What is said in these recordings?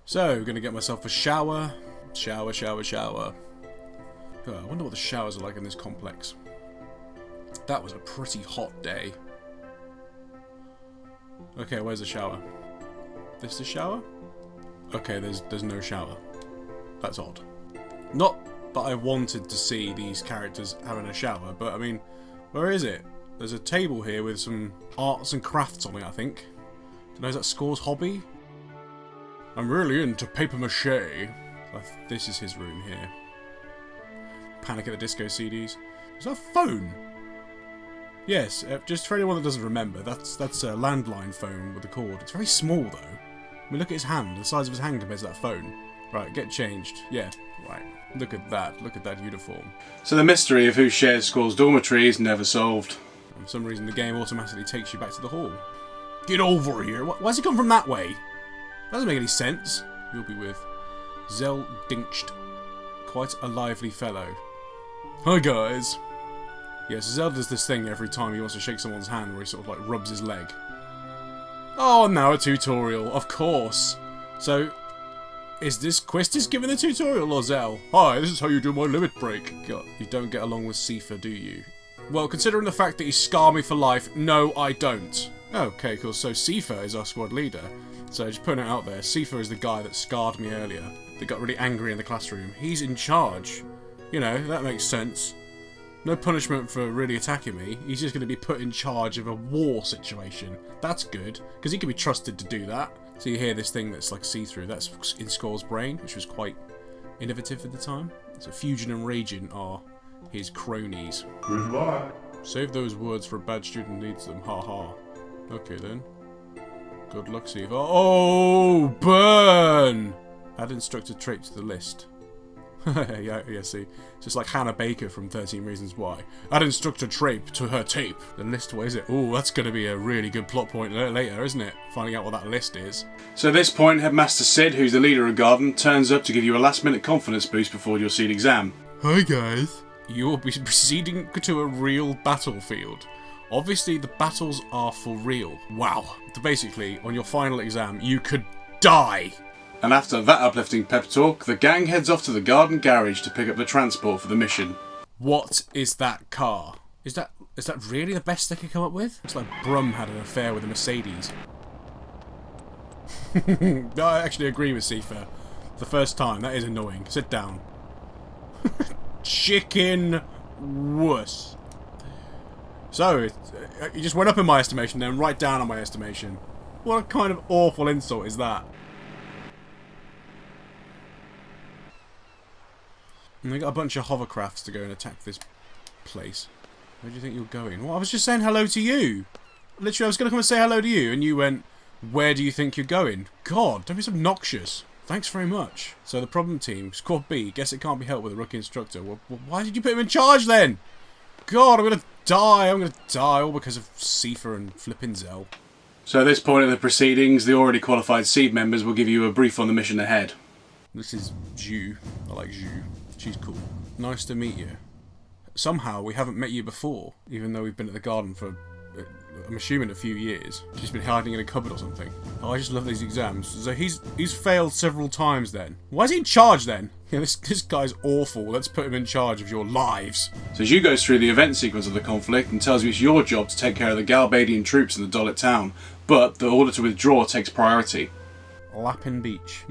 So, gonna get myself a shower. Shower. Oh, I wonder what the showers are like in this complex. That was a pretty hot day. Okay, where's the shower? This the shower? Okay, there's no shower. That's odd. Not that I wanted to see these characters having a shower, but I mean, where is it? There's a table here with some arts and crafts on it, I think. Don't know, is that Squall's hobby? I'm really into paper mache. This is his room here. Panic at the Disco CDs. Is that a phone? Yes, just for anyone that doesn't remember, that's a landline phone with a cord. It's very small though. I mean, look at his hand, the size of his hand compared to that phone. Right, get changed. Yeah, right. Look at that uniform. So the mystery of who shares Squall's dormitory is never solved. And for some reason the game automatically takes you back to the hall. Get over here! Why's he come from that way? That doesn't make any sense. You'll be with Zell Dinkst. Quite a lively fellow. Hi guys! Yes, Zell does this thing every time he wants to shake someone's hand where he sort of like rubs his leg. Oh, now a tutorial, of course. So, is this Quist giving the tutorial or Zell? Hi, this is how you do my limit break. God, you don't get along with Seifer, do you? Well, considering the fact that he scarred me for life, no I don't. Okay, cool, so Seifer is our squad leader. So just putting it out there, Seifer is the guy that scarred me earlier, that got really angry in the classroom. He's in charge. You know, that makes sense. No punishment for really attacking me. He's just going to be put in charge of a war situation. That's good, because he can be trusted to do that. So you hear this thing that's like see-through. That's in Squall's brain, which was quite innovative at the time. So Fusion and Raging are his cronies. Good luck. Save those words for a bad student needs them. Ha ha. Okay then. Good luck, Seifer. Oh, burn! Add instructor trait to the list. yeah, see. It's just like Hannah Baker from 13 Reasons Why. Add instructor trait to her tape. The list, what is it? Oh, that's going to be a really good plot point later, isn't it? Finding out what that list is. So at this point, Headmaster Sid, who's the leader of Garden, turns up to give you a last-minute confidence boost before your SEED exam. Hi, guys. You will be proceeding to a real battlefield. Obviously, the battles are for real. Wow. So basically, on your final exam, you could die. And after that uplifting pep talk, the gang heads off to the garden garage to pick up the transport for the mission. What is that car? Is that really the best they could come up with? It's like Brum had an affair with a Mercedes. I actually agree with Seifer. The first time, that is annoying. Sit down. Chicken wuss. So, you just went up in my estimation, then right down on my estimation. What kind of awful insult is that? And they got a bunch of hovercrafts to go and attack this place. Where do you think you're going? Well, I was just saying hello to you. Literally, I was going to come and say hello to you, and you went, where do you think you're going? God, don't be so obnoxious. Thanks very much. So the problem team, Squad B, guess it can't be helped with a rookie instructor. Well, why did you put him in charge then? God, I'm going to die. I'm going to die all because of Seifer and flipping Zell. So at this point in the proceedings, the already qualified SEED members will give you a brief on the mission ahead. This is Zhu. I like Zhu. She's cool. Nice to meet you. Somehow we haven't met you before, even though we've been at the garden for, I'm assuming, a few years. She's been hiding in a cupboard or something. Oh, I just love these exams. So he's failed several times then. Why is he in charge then? Yeah, this guy's awful. Let's put him in charge of your lives. So Zhu goes through the event sequence of the conflict and tells you it's your job to take care of the Galbadian troops in the Dollet town, but the order to withdraw takes priority. Lappin Beach.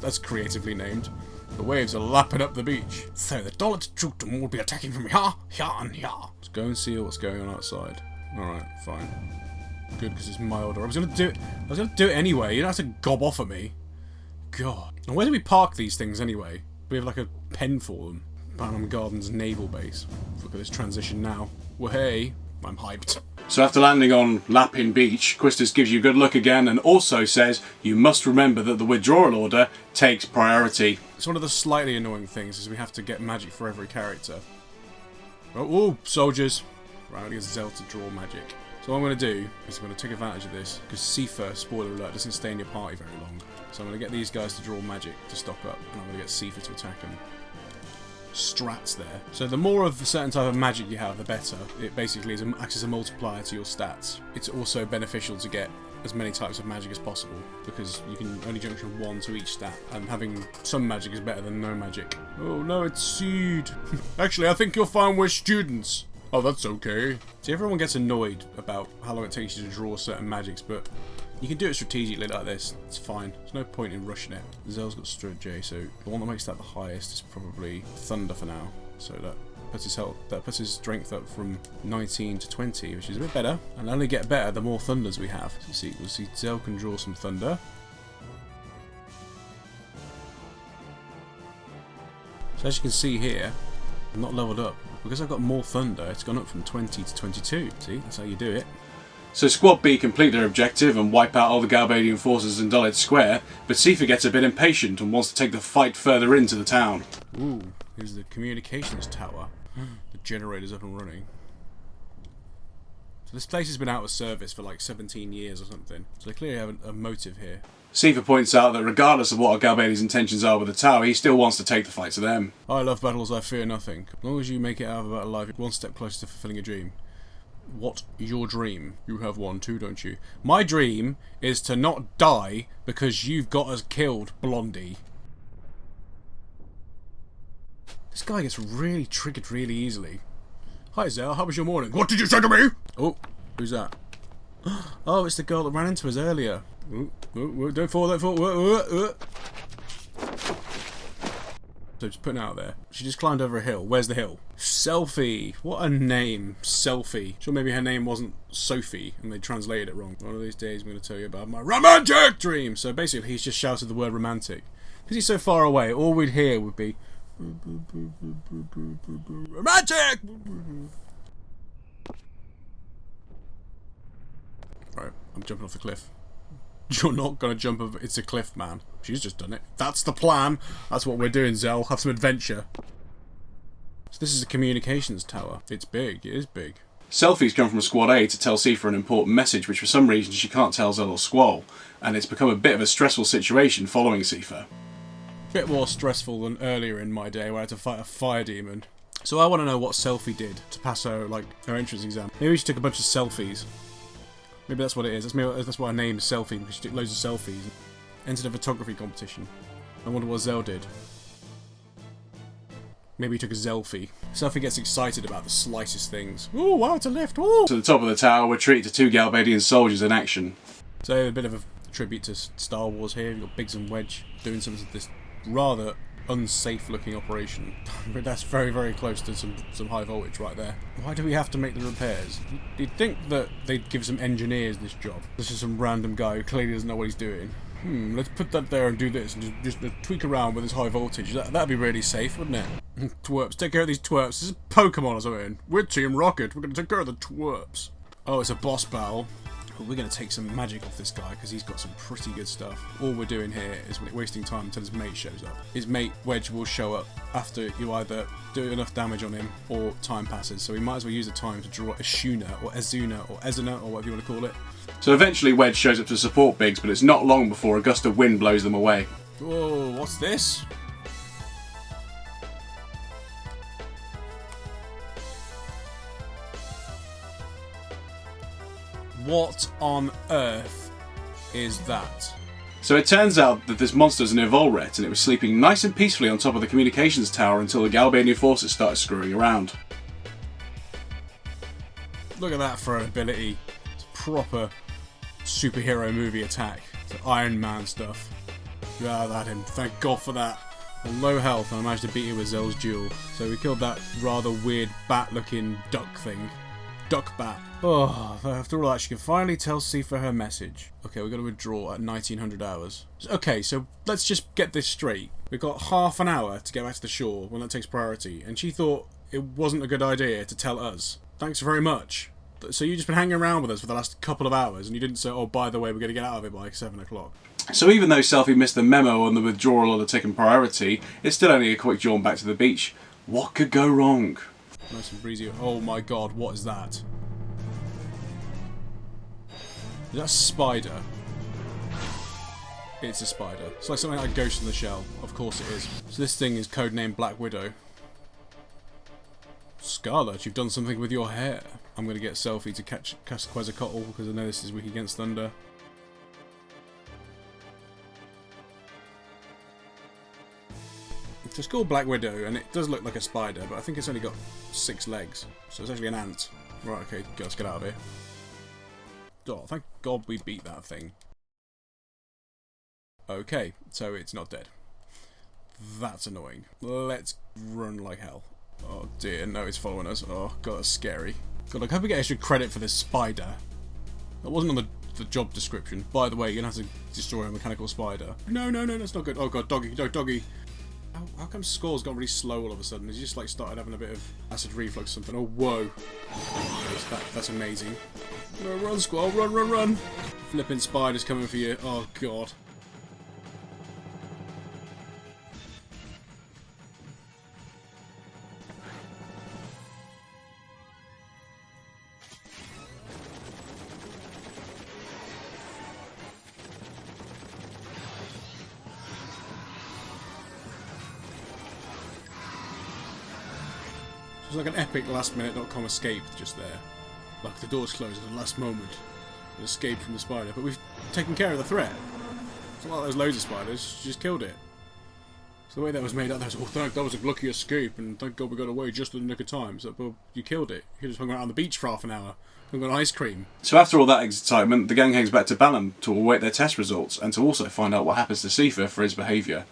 That's creatively named. The waves are lapping up the beach. So the Dollet troops will be attacking from here, here and here. Let's go and see what's going on outside. Alright, fine. Good, because it's my order. I was gonna do it anyway. You don't have to gob off at me. God. And where do we park these things anyway? We have like a pen for them. Barnum Gardens naval base. Look at this transition now. Well, hey, I'm hyped. So after landing on Lappin Beach, Quistis gives you a good look again and also says you must remember that the withdrawal order takes priority. It's one of the slightly annoying things is we have to get magic for every character. Oh, soldiers. Right, I'm going to get Zell to draw magic. So what I'm going to do is I'm going to take advantage of this, because Seifer, spoiler alert, doesn't stay in your party very long. So I'm going to get these guys to draw magic to stock up, and I'm going to get Seifer to attack them. Strats there. So the more of a certain type of magic you have, the better. It basically acts as a multiplier to your stats. It's also beneficial to get as many types of magic as possible, because you can only junction one to each stat, and having some magic is better than no magic. Oh no, it's seed. Actually, I think you'll find we're students. Oh, that's okay. See, everyone gets annoyed about how long it takes you to draw certain magics, but you can do it strategically like this. It's fine. There's no point in rushing it. Zell's got Strut J, so the one that makes that the highest is probably Thunder for now. So that puts his health, that puts his strength up from 19 to 20, which is a bit better. And only get better the more Thunders we have. So we'll see Zell can draw some Thunder. So as you can see here, I'm not leveled up. Because I've got more Thunder, it's gone up from 20 to 22. See, that's how you do it. So Squad B complete their objective and wipe out all the Galbadian forces in Dulwich Square, but Seifer gets a bit impatient and wants to take the fight further into the town. Ooh, here's the communications tower. The generator's up and running. So this place has been out of service for like 17 years or something, so they clearly have a motive here. Seifer points out that regardless of what Galbadian's intentions are with the tower, he still wants to take the fight to them. I love battles, I fear nothing. As long as you make it out of a battle alive, you're one step closer to fulfilling a dream. What your dream? You have one too, don't you? My dream is to not die because you've got us killed, Blondie. This guy gets really triggered really easily. Hi Zell, how was your morning? What did you say to me? Oh, who's that? Oh, it's the girl that ran into us earlier. Don't fall, don't fall. So just putting it out there. She just climbed over a hill. Where's the hill? Selfie. What a name. Selfie. Sure, maybe her name wasn't Sophie and they translated it wrong. One of these days I'm going to tell you about my romantic dream. So basically he's just shouted the word romantic. Because he's so far away, all we'd hear would be romantic! Right, I'm jumping off the cliff. You're not gonna jump over. It's a cliff, man. She's just done it. That's the plan. That's what we're doing, Zell. Have some adventure. So this is a communications tower. It's big. It is big. Selfie's come from Squad A to tell Seifer an important message, which for some reason she can't tell Zell or Squall, and it's become a bit of a stressful situation following Seifer. Bit more stressful than earlier in my day where I had to fight a fire demon. So I want to know what Selfie did to pass her her entrance exam. Maybe she took a bunch of selfies. Maybe that's what it is. That's why her name is Selfie, because she took loads of selfies. Entered a photography competition. I wonder what Zell did. Maybe he took a Zelfie. Selfie gets excited about the slightest things. Ooh, wow, it's a lift. Ooh. To the top of the tower, we're treated to two Galbadian soldiers in action. So a bit of a tribute to Star Wars here. You've got Biggs and Wedge doing some of this rather unsafe looking operation. But that's very, very close to some high voltage right there. Why do we have to make the repairs? You'd think that they'd give some engineers this job. This is some random guy who clearly doesn't know what he's doing. Let's put that there and do this and just tweak around with this high voltage. That'd be really safe, wouldn't it? Twerps, take care of these twerps. This is Pokemon or something. We're Team Rocket. We're gonna take care of the twerps. Oh, it's a boss battle. But we're going to take some magic off this guy because he's got some pretty good stuff. All we're doing here is wasting time until his mate shows up. His mate, Wedge, will show up after you either do enough damage on him or time passes. So we might as well use the time to draw Ashuna or Azuna or Ezuna or whatever you want to call it. So eventually Wedge shows up to support Biggs, but it's not long before a gust of wind blows them away. Whoa, what's this? What on earth is that? So it turns out that this monster's an Evolret, and it was sleeping nice and peacefully on top of the communications tower until the Galbadian forces started screwing around. Look at that for an ability. It's proper superhero movie attack. It's Iron Man stuff. Yeah, that him. Thank God for that. On low health, and I managed to beat him with Zell's duel. So we killed that rather weird bat-looking duck thing. Duck bat. Oh, after all that, she can finally tell Seifer her message. Okay, we've got to withdraw at 1900 hours. Okay, so let's just get this straight. We've got half an hour to get back to the shore when that takes priority, and she thought it wasn't a good idea to tell us. Thanks very much. So you've just been hanging around with us for the last couple of hours, and you didn't say, oh, by the way, we're going to get out of it by 7 o'clock. So even though Selfie missed the memo on the withdrawal order taking priority, it's still only a quick jaunt back to the beach. What could go wrong? Nice and breezy. Oh my god, what is that? Is that a spider? It's a spider. It's like something like Ghost in the Shell. Of course it is. So this thing is codenamed Black Widow. Scarlet, you've done something with your hair. I'm going to get Selfie to cast Quetzalcoatl because I know this is weak against thunder. So it's called Black Widow, and it does look like a spider, but I think it's only got 6 legs. So it's actually an ant. Right, okay, let's get out of here. Oh, thank God we beat that thing. Okay, so it's not dead. That's annoying. Let's run like hell. Oh dear, no, it's following us. Oh God, that's scary. God, I hope we get extra credit for this spider. That wasn't on the job description. By the way, you're going to have to destroy a mechanical spider. No, no, no, that's not good. Oh God, doggy, doggy. How come Squall's got really slow all of a sudden? He's just like started having a bit of acid reflux or something. Oh, whoa. That's amazing. No, run, Squall, run, run, run. Flipping spiders coming for you. Oh God. It was like an epic last-minute.com escape just there. Like the doors closed at the last moment. It escaped from the spider, but we've taken care of the threat. It's not like there's loads of spiders, she just killed it. So the way that was made up, that was a lucky escape, and thank God we got away just in the nick of time. So, well, you killed it. You just hung out on the beach for half an hour. Hung on ice cream. So after all that excitement, the gang heads back to Balam to await their test results, and to also find out what happens to Seifer for his behaviour.